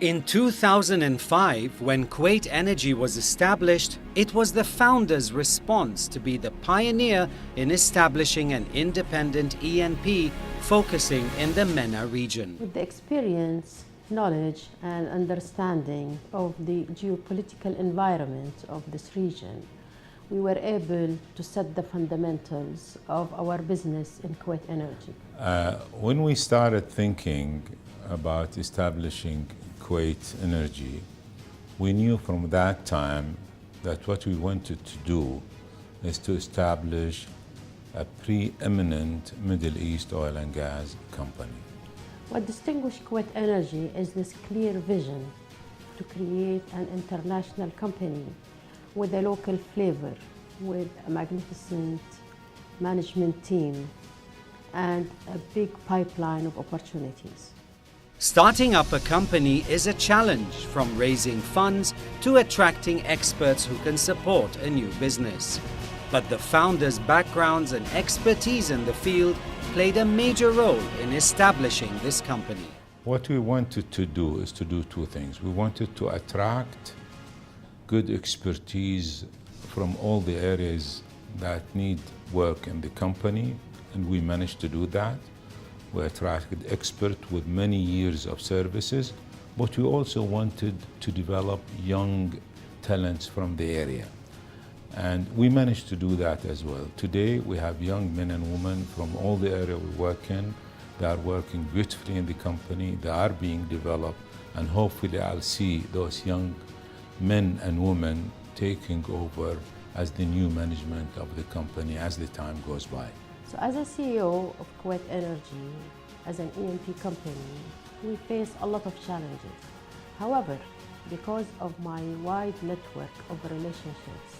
In 2005, when Kuwait Energy was established, it was the founders' response to be the pioneer in establishing an independent E&P focusing in the MENA region. With the experience, knowledge and understanding of the geopolitical environment of this region, we were able to set the fundamentals of our business in Kuwait Energy. When we started thinking about establishing Kuwait Energy, we knew from that time that what we wanted to do is to establish a preeminent Middle East oil and gas company. What distinguished Kuwait Energy is this clear vision to create an international company with a local flavor, with a magnificent management team and a big pipeline of opportunities. Starting up a company is a challenge, from raising funds to attracting experts who can support a new business. But the founders' backgrounds and expertise in the field played a major role in establishing this company. What we wanted to do is to do two things. We wanted to attract good expertise from all the areas that need work in the company, and we managed to do that. We attracted experts with many years of services, but we also wanted to develop young talents from the area. And we managed to do that as well. Today, we have young men and women from all the area we work in. They are working beautifully in the company. They are being developed, and hopefully I'll see those young men and women taking over as the new management of the company as the time goes by. So as a CEO of Kuwait Energy, as an E&P company, we face a lot of challenges. However, because of my wide network of relationships,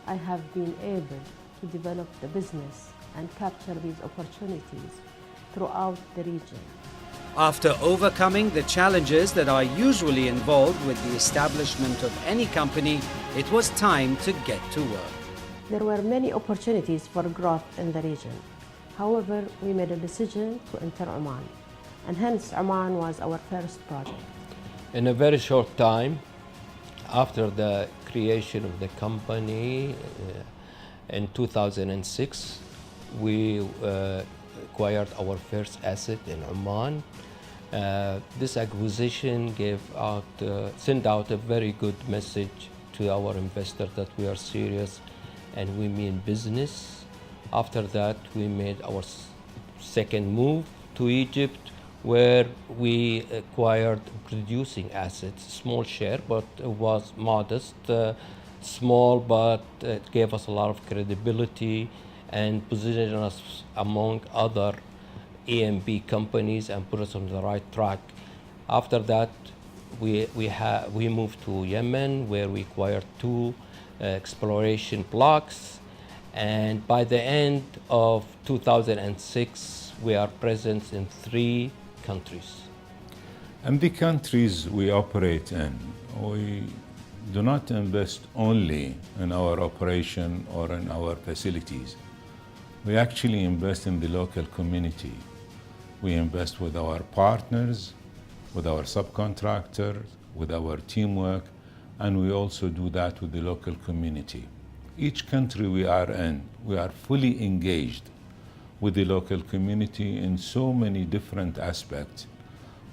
I have been able to develop the business and capture these opportunities throughout the region. After overcoming the challenges that are usually involved with the establishment of any company, it was time to get to work. There were many opportunities for growth in the region. However, we made a decision to enter Oman, and hence Oman was our first project. In a very short time, after the creation of the company in 2006, we acquired our first asset in Oman. This acquisition sent out a very good message to our investors that we are serious and we mean business. After that, we made our second move to Egypt, where we acquired producing assets, small share, but it was modest, small, but it gave us a lot of credibility and positioned us among other E&P companies and put us on the right track. After that, we moved to Yemen, where we acquired two exploration blocks. And by the end of 2006, we are present in 3 countries. And the countries we operate in, we do not invest only in our operation or in our facilities. We actually invest in the local community. We invest with our partners, with our subcontractors, with our teamwork, and we also do that with the local community. Each country we are in, we are fully engaged with the local community in so many different aspects.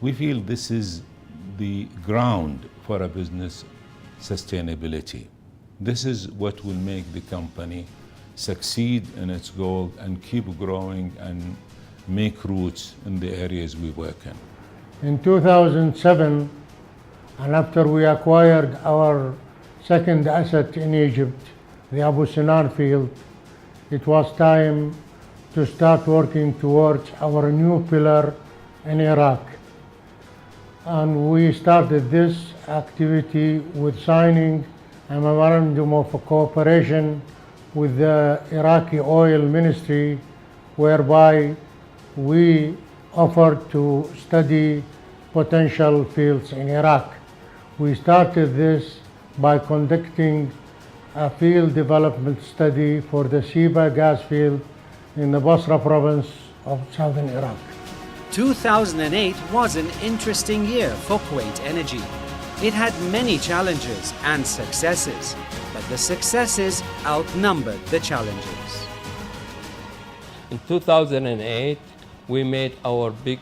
We feel this is the ground for a business sustainability. This is what will make the company succeed in its goal and keep growing and make roots in the areas we work in. In 2007, and after we acquired our second asset in Egypt, the Abu Sinar field, it was time to start working towards our new pillar in Iraq. And we started this activity with signing a memorandum of cooperation with the Iraqi Oil Ministry, whereby we offered to study potential fields in Iraq. We started this by conducting a field development study for the Siba gas field in the Basra province of southern Iraq. 2008 was an interesting year for Kuwait Energy. It had many challenges and successes, but the successes outnumbered the challenges. In 2008, we made our big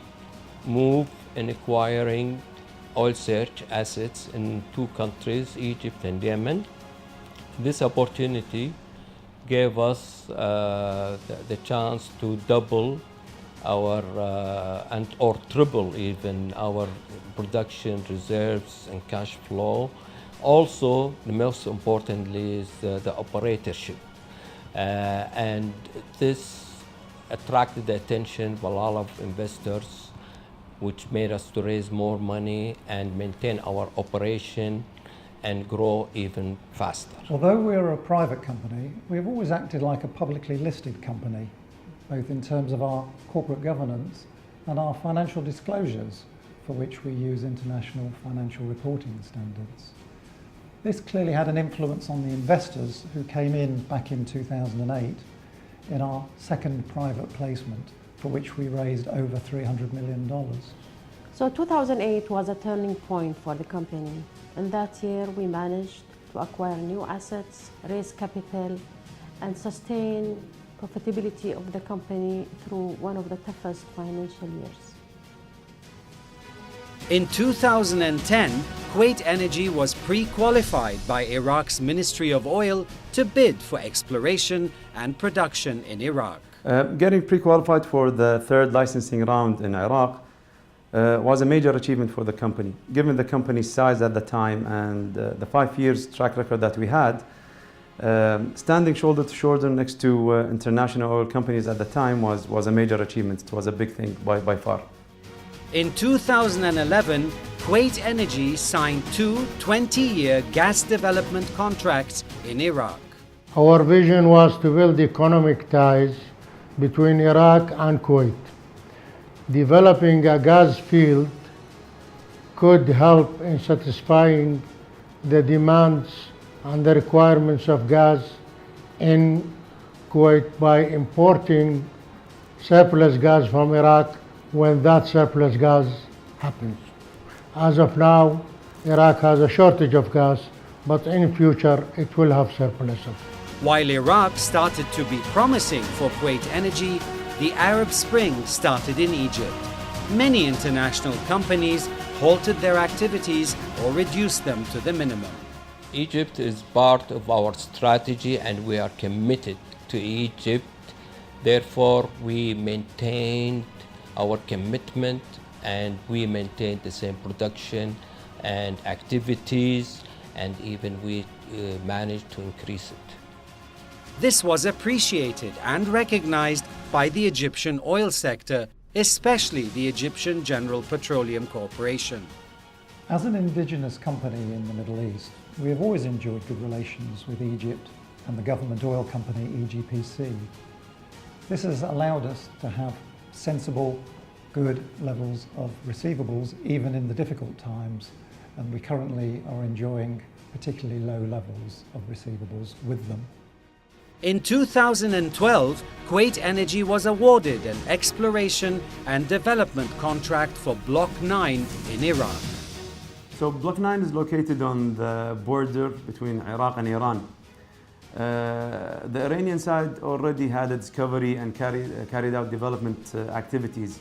move in acquiring oil search assets in two countries, Egypt and Yemen. This opportunity gave us the chance to double our or triple even our production reserves and cash flow. Also, the most importantly is the operatorship, and this attracted the attention of a lot of investors, which made us to raise more money and maintain our operation and grow even faster. Although we're a private company, we've always acted like a publicly listed company, both in terms of our corporate governance and our financial disclosures, for which we use international financial reporting standards. This clearly had an influence on the investors who came in back in 2008 in our second private placement, for which we raised over $300 million. So 2008 was a turning point for the company. In that year, we managed to acquire new assets, raise capital, and sustain profitability of the company through one of the toughest financial years. In 2010, Kuwait Energy was pre-qualified by Iraq's Ministry of Oil to bid for exploration and production in Iraq. Getting pre-qualified for the third licensing round in Iraq was a major achievement for the company. Given the company's size at the time and the 5 years track record that we had, standing shoulder to shoulder next to international oil companies at the time was a major achievement. It was a big thing by far. In 2011, Kuwait Energy signed two 20-year gas development contracts in Iraq. Our vision was to build economic ties between Iraq and Kuwait. Developing a gas field could help in satisfying the demands and the requirements of gas in Kuwait by importing surplus gas from Iraq when that surplus gas happens. As of now, Iraq has a shortage of gas, but in future it will have surplus of it. While Iraq started to be promising for Kuwait Energy, the Arab Spring started in Egypt. Many international companies halted their activities or reduced them to the minimum. Egypt is part of our strategy and we are committed to Egypt. Therefore, we maintained our commitment and we maintained the same production and activities, and even we managed to increase it. This was appreciated and recognized by the Egyptian oil sector, especially the Egyptian General Petroleum Corporation. As an indigenous company in the Middle East, we have always enjoyed good relations with Egypt and the government oil company EGPC. This has allowed us to have sensible, good levels of receivables even in the difficult times, and we currently are enjoying particularly low levels of receivables with them. In 2012, Kuwait Energy was awarded an exploration and development contract for Block 9 in Iraq. So Block 9 is located on the border between Iraq and Iran. The Iranian side already had a discovery and carried out development activities,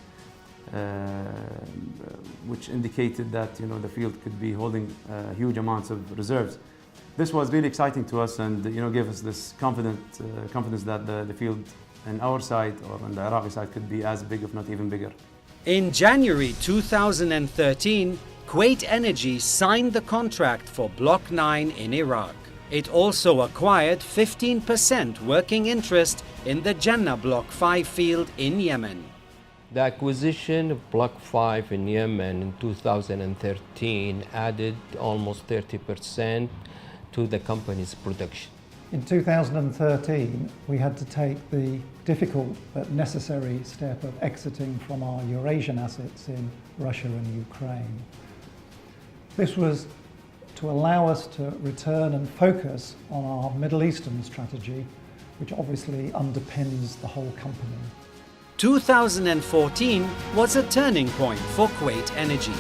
which indicated that the field could be holding huge amounts of reserves. This was really exciting to us, and gave us this confidence that the field on our side or on the Iraqi side could be as big, if not even bigger. In January 2013, Kuwait Energy signed the contract for Block 9 in Iraq. It also acquired 15% working interest in the Jannah Block 5 field in Yemen. The acquisition of Block 5 in Yemen in 2013 added almost 30% to the company's production. In 2013, we had to take the difficult but necessary step of exiting from our Eurasian assets in Russia and Ukraine. This was to allow us to return and focus on our Middle Eastern strategy, which obviously underpins the whole company. 2014 was a turning point for Kuwait Energy.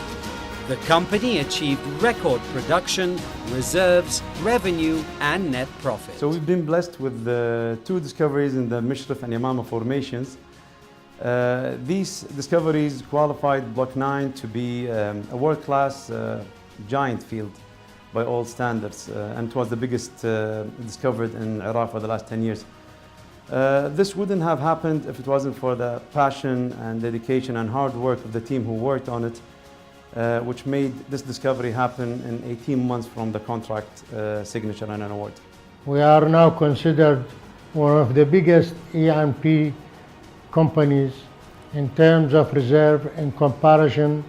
The company achieved record production, reserves, revenue and net profit. So we've been blessed with the two discoveries in the Mishrif and Yamama formations. These discoveries qualified Block 9 to be a world-class giant field by all standards, and it was the biggest discovered in Iraq for the last 10 years. This wouldn't have happened if it wasn't for the passion and dedication and hard work of the team who worked on it, which made this discovery happen in 18 months from the contract signature and an award. We are now considered one of the biggest E&P companies in terms of reserve in comparison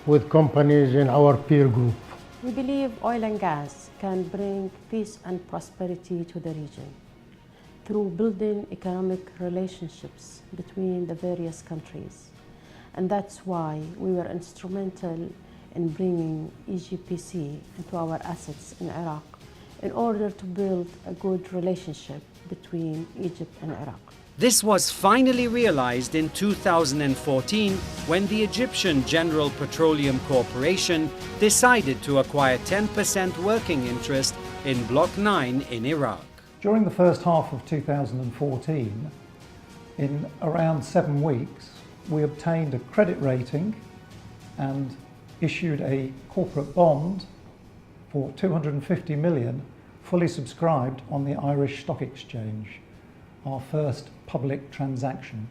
with companies in our peer group. We believe oil and gas can bring peace and prosperity to the region through building economic relationships between the various countries. And that's why we were instrumental in bringing EGPC into our assets in Iraq in order to build a good relationship between Egypt and Iraq. This was finally realized in 2014 when the Egyptian General Petroleum Corporation decided to acquire 10% working interest in Block 9 in Iraq. During the first half of 2014, in around 7 weeks, we obtained a credit rating and issued a corporate bond for 250 million, fully subscribed on the Irish Stock Exchange, our first public transaction.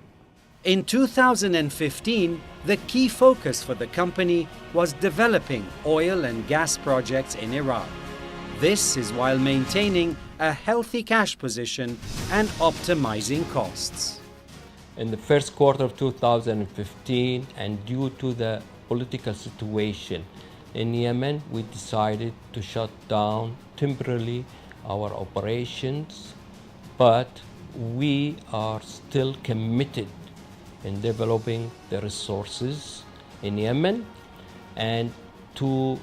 In 2015, the key focus for the company was developing oil and gas projects in Iraq. This is while maintaining a healthy cash position and optimizing costs. In the first quarter of 2015, and due to the political situation in Yemen, we decided to shut down temporarily our operations, but we are still committed in developing the resources in Yemen, and to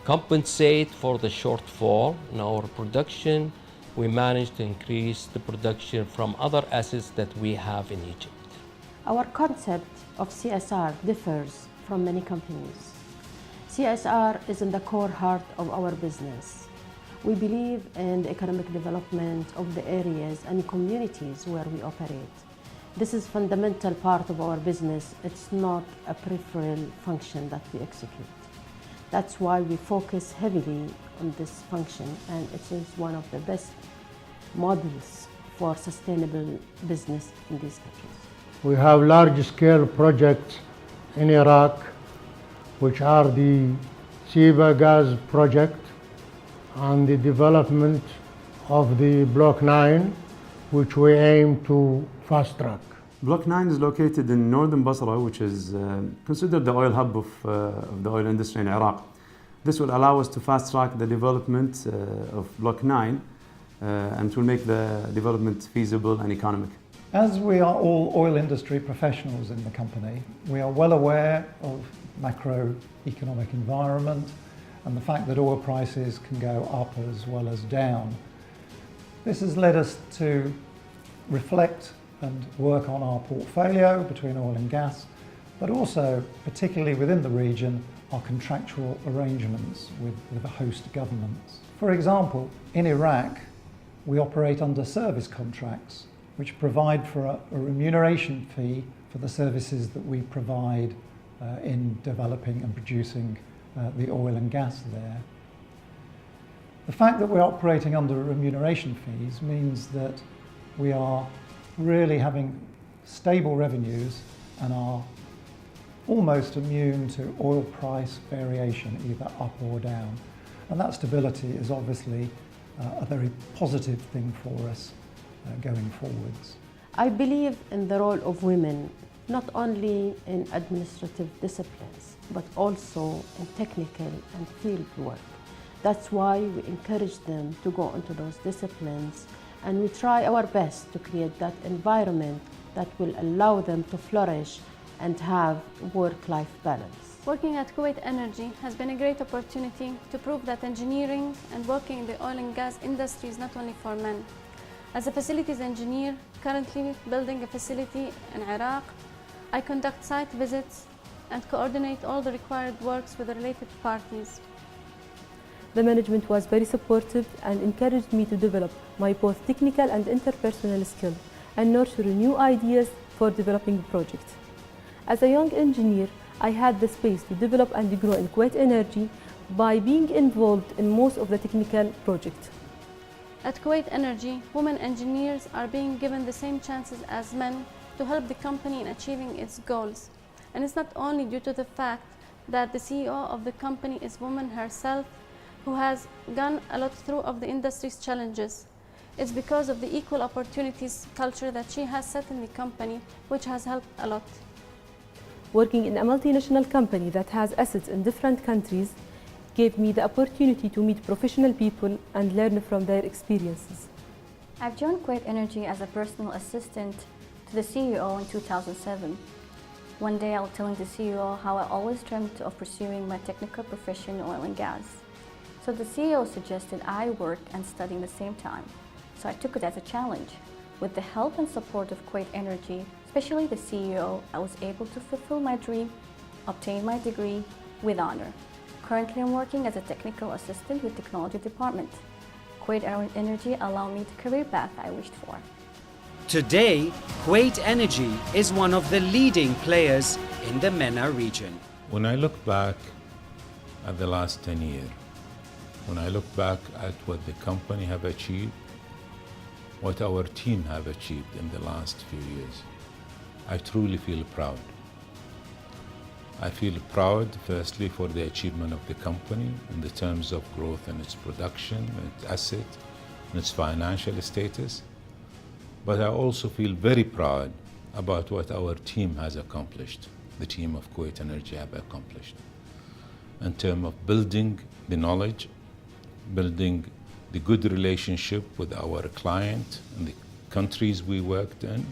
compensate for the shortfall in our production, we managed to increase the production from other assets that we have in Egypt. Our concept of CSR differs from many companies. CSR is in the core heart of our business. We believe in the economic development of the areas and communities where we operate. This is a fundamental part of our business. It's not a peripheral function that we execute. That's why we focus heavily on this function, and it is one of the best models for sustainable business in these countries. We have large-scale projects in Iraq, which are the Siba gas project and the development of the Block 9, which we aim to fast-track. Block 9 is located in northern Basra, which is considered the oil hub of the oil industry in Iraq. This will allow us to fast-track the development of Block 9 and it will make the development feasible and economic. As we are all oil industry professionals in the company, we are well aware of macroeconomic environment and the fact that oil prices can go up as well as down. This has led us to reflect and work on our portfolio between oil and gas, but also, particularly within the region, our contractual arrangements with the host governments. For example, in Iraq, we operate under service contracts which provide for a remuneration fee for the services that we provide in developing and producing the oil and gas there. The fact that we're operating under remuneration fees means that we are really having stable revenues and are almost immune to oil price variation, either up or down. And that stability is obviously a very positive thing for us going forwards. I believe in the role of women, not only in administrative disciplines, but also in technical and field work. That's why we encourage them to go into those disciplines, and we try our best to create that environment that will allow them to flourish and have work-life balance. Working at Kuwait Energy has been a great opportunity to prove that engineering and working in the oil and gas industry is not only for men. As a facilities engineer, currently building a facility in Iraq, I conduct site visits and coordinate all the required works with the related parties. The management was very supportive and encouraged me to develop my both technical and interpersonal skills and nurture new ideas for developing the project. As a young engineer, I had the space to develop and grow in Kuwait Energy by being involved in most of the technical projects. At Kuwait Energy, women engineers are being given the same chances as men to help the company in achieving its goals. And it's not only due to the fact that the CEO of the company is woman herself, who has gone a lot through of the industry's challenges. It's because of the equal opportunities culture that she has set in the company, which has helped a lot. Working in a multinational company that has assets in different countries gave me the opportunity to meet professional people and learn from their experiences. I've joined Kuwait Energy as a personal assistant to the CEO in 2007. One day I was telling the CEO how I always dreamt of pursuing my technical profession in oil and gas. So the CEO suggested I work and study at the same time. So I took it as a challenge. With the help and support of Kuwait Energy, especially the CEO, I was able to fulfill my dream, obtain my degree with honor. Currently, I'm working as a technical assistant with Technology Department. Kuwait Energy allowed me the career path I wished for. Today, Kuwait Energy is one of the leading players in the MENA region. When I look back at the last 10 years, when I look back at what the company have achieved, what our team have achieved in the last few years, I truly feel proud. I feel proud, firstly, for the achievement of the company in the terms of growth in its production, its asset, and its financial status. But I also feel very proud about what our team has accomplished, the team of Kuwait Energy have accomplished, in terms of building the knowledge, building the good relationship with our client and the countries we worked in,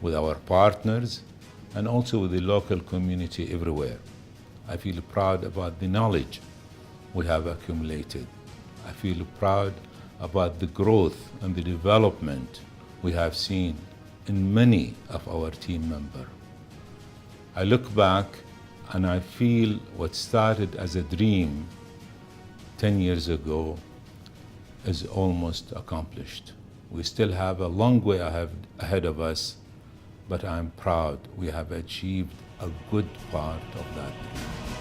with our partners, and also with the local community everywhere. I feel proud about the knowledge we have accumulated. I feel proud about the growth and the development we have seen in many of our team members. I look back and I feel what started as a dream 10 years ago is almost accomplished. We still have a long way ahead of us, but I'm proud we have achieved a good part of that dream.